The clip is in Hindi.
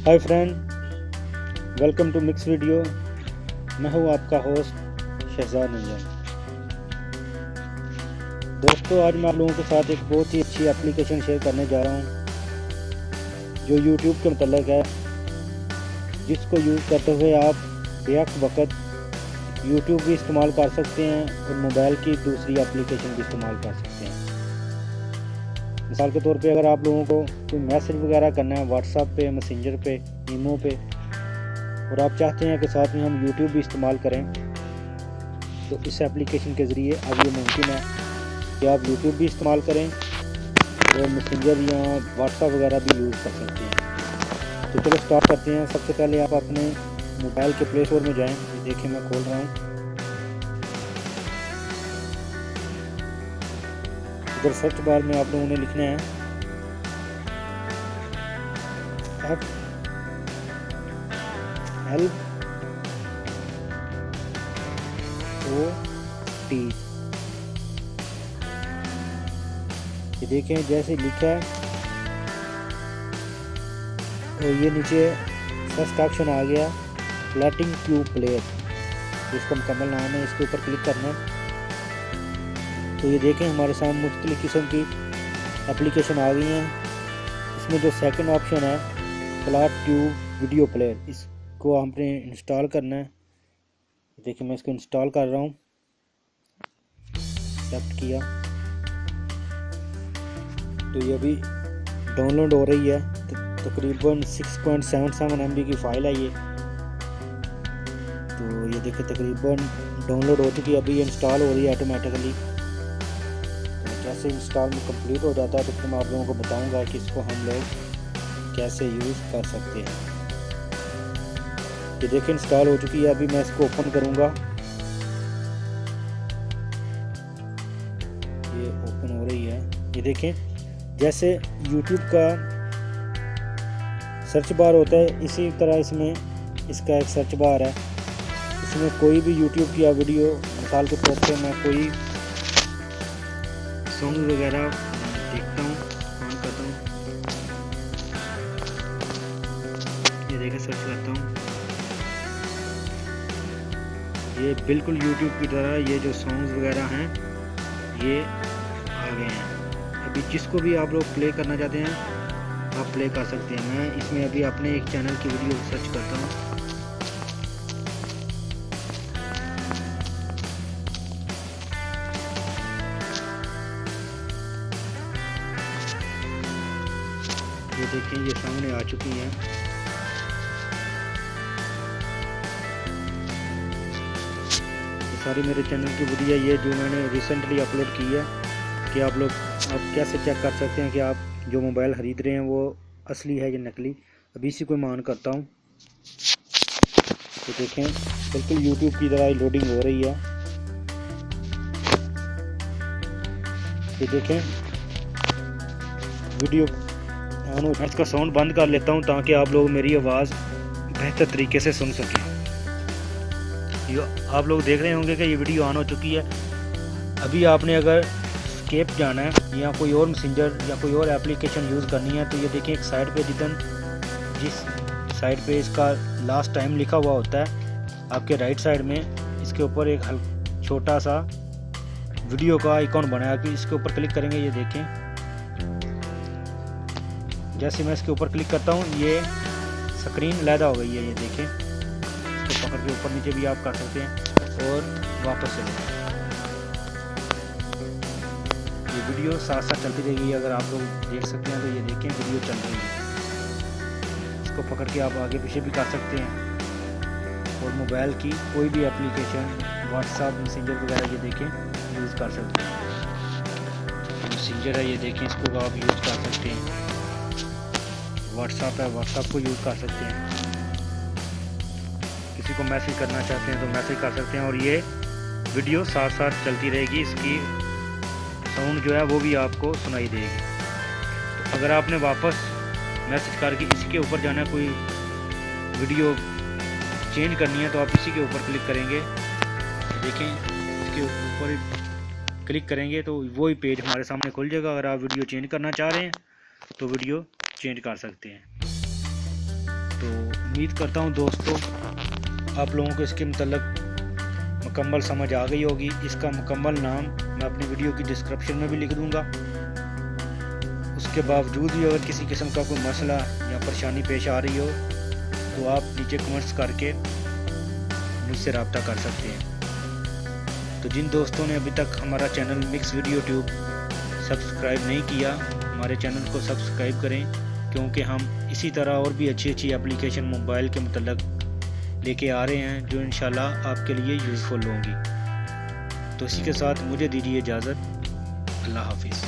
Hi friend, welcome to mix video. मैं हूं आपका होस्ट शहजाद निंजन। दोस्तों, आज मैं आप लोगों के साथ एक बहुत ही अच्छी एप्लीकेशन शेयर करने जा रहा हूं जो YouTube के मतलब है, जिसको यूज़ करते हुए आप बेवक्त वक्त YouTube भी इस्तेमाल कर सकते हैं और मोबाइल की दूसरी एप्लीकेशन भी इस्तेमाल कर सकते हैं। मिसाल के तौर पे अगर आप लोगों को कोई मैसेज वगैरह करना है व्हाट्सएप पे, मैसेंजर पे, ईमो पे, और आप चाहते हैं कि साथ में हम YouTube भी इस्तेमाल करें, तो इस एप्लीकेशन के ज़रिए अब ये मुमकिन है कि आप YouTube भी इस्तेमाल करें और मैसेंजर या व्हाट्सएप वगैरह भी यूज़ कर सकते हैं। तो चलो स्टार्ट करते हैं। सबसे पहले आप अपने मोबाइल के प्ले स्टोर में जाएँ। देखिए मैं खोल रहा हूँ। इधर सर्च बार में आप लोगों ने लिखना है FLOT। ये देखें जैसे लिखा है और ये नीचे फर्स्ट ऑप्शन आ गया लेटिंग टू प्ले, इसका मुकम्मल नाम है। इसके ऊपर क्लिक करना है तो ये देखें हमारे सामने मुख्तलिफ किस्म की एप्लीकेशन आ गई हैं। इसमें जो सेकंड ऑप्शन है फ्लॉट ट्यूब वीडियो प्लेयर, इसको हमने इंस्टॉल करना है। देखिए मैं इसको इंस्टॉल कर रहा हूँ। एक्सेप्ट किया तो ये अभी डाउनलोड हो रही है। तकरीबन 6.77 MB की फ़ाइल है ये। तो ये देखिए तकरीबन डाउनलोड हो चुकी है, अभी इंस्टॉल हो रही है ऑटोमेटिकली। जैसे इंस्टॉल में कंप्लीट हो जाता है तो फिर मैं आप लोगों को बताऊंगा कि इसको हम लोग कैसे यूज़ कर सकते हैं। ये देखिए इंस्टॉल हो चुकी है। अभी मैं इसको ओपन करूंगा। ये ओपन हो रही है। ये देखें जैसे YouTube का सर्च बार होता है, इसी तरह इसमें इसका एक सर्च बार है। इसमें कोई भी YouTube की वीडियो, मिसाल के तौर पे मैं कोई सॉन्ग वगैरह देखता हूँ, ऑन करता हूँ, ये देखिए सर्च करता हूँ। ये बिल्कुल YouTube की तरह ये जो सॉन्ग्स वगैरह हैं ये आ गए हैं। अभी जिसको भी आप लोग प्ले करना चाहते हैं आप प्ले कर सकते हैं। मैं इसमें अभी अपने एक चैनल की वीडियो सर्च करता हूँ। ये देखिए ये सामने आ चुकी हैं। ये सारी मेरे चैनल की वीडियो ये जो मैंने रिसेंटली अपलोड की है कि आप लोग कैसे चेक कर सकते हैं कि आप जो मोबाइल ख़रीद रहे हैं वो असली है या नकली। अभी इसी को मान करता हूँ। तो देखें बिल्कुल YouTube की तरह लोडिंग हो रही है। ये देखें वीडियो ऑन। मैं इसका साउंड बंद कर लेता हूँ ताकि आप लोग मेरी आवाज़ बेहतर तरीके से सुन सकें। आप लोग देख रहे होंगे कि ये वीडियो ऑन हो चुकी है। अभी आपने अगर स्केप जाना है या कोई और मैसेंजर या कोई और एप्लीकेशन यूज़ करनी है तो ये देखिए एक साइड पे जिस साइड पे इसका लास्ट टाइम लिखा हुआ होता है, आपके राइट साइड में इसके ऊपर एक छोटा सा वीडियो का आइकॉन बनाया कि इसके ऊपर क्लिक करेंगे। ये देखें जैसे मैं इसके ऊपर क्लिक करता हूँ ये स्क्रीन अलहदा हो गई है। ये देखें इसको पकड़ के ऊपर नीचे भी आप कर सकते हैं और वापस चले। ये वीडियो साथ साथ चलती रहेगी। अगर आप लोग देख सकते हैं तो ये देखें वीडियो चल रही है। इसको पकड़ के आप आगे पीछे भी कर सकते हैं और मोबाइल की कोई भी एप्लीकेशन व्हाट्सएप, मैसेंजर वगैरह ये देखें यूज़ कर सकते हैं। मैसेंजर है ये देखें, इसको आप यूज़ कर सकते हैं। व्हाट्सएप है, व्हाट्सएप को यूज़ कर सकते हैं। किसी को मैसेज करना चाहते हैं तो मैसेज कर सकते हैं और ये वीडियो साथ साथ चलती रहेगी। इसकी साउंड जो है वो भी आपको सुनाई देगी। तो अगर आपने वापस मैसेज करके इसी के ऊपर जाना है, कोई वीडियो चेंज करनी है तो आप इसी के ऊपर क्लिक करेंगे। देखें इसके ऊपर क्लिक करेंगे तो वो ही पेज हमारे सामने खुल जाएगा। अगर आप वीडियो चेंज करना चाह रहे हैं तो वीडियो चेंज कर सकते हैं। तो उम्मीद करता हूँ दोस्तों आप लोगों को इसके मतलब मुकम्मल समझ आ गई होगी। इसका मुकम्मल नाम मैं अपनी वीडियो की डिस्क्रिप्शन में भी लिख दूँगा। उसके बावजूद भी अगर किसी किस्म का कोई मसला या परेशानी पेश आ रही हो तो आप नीचे कमेंट्स करके मुझसे रब्ता कर सकते हैं। तो जिन दोस्तों ने अभी तक हमारा channel mix video tube subscribe नहीं किया, हमारे चैनल को सब्सक्राइब करें, क्योंकि हम इसी तरह और भी अच्छी अच्छी एप्लीकेशन मोबाइल के मतलब लेके आ रहे हैं जो इंशाल्लाह आपके लिए यूज़फुल होंगी। तो इसी के साथ मुझे दीजिए इजाज़त। अल्लाह हाफिज़।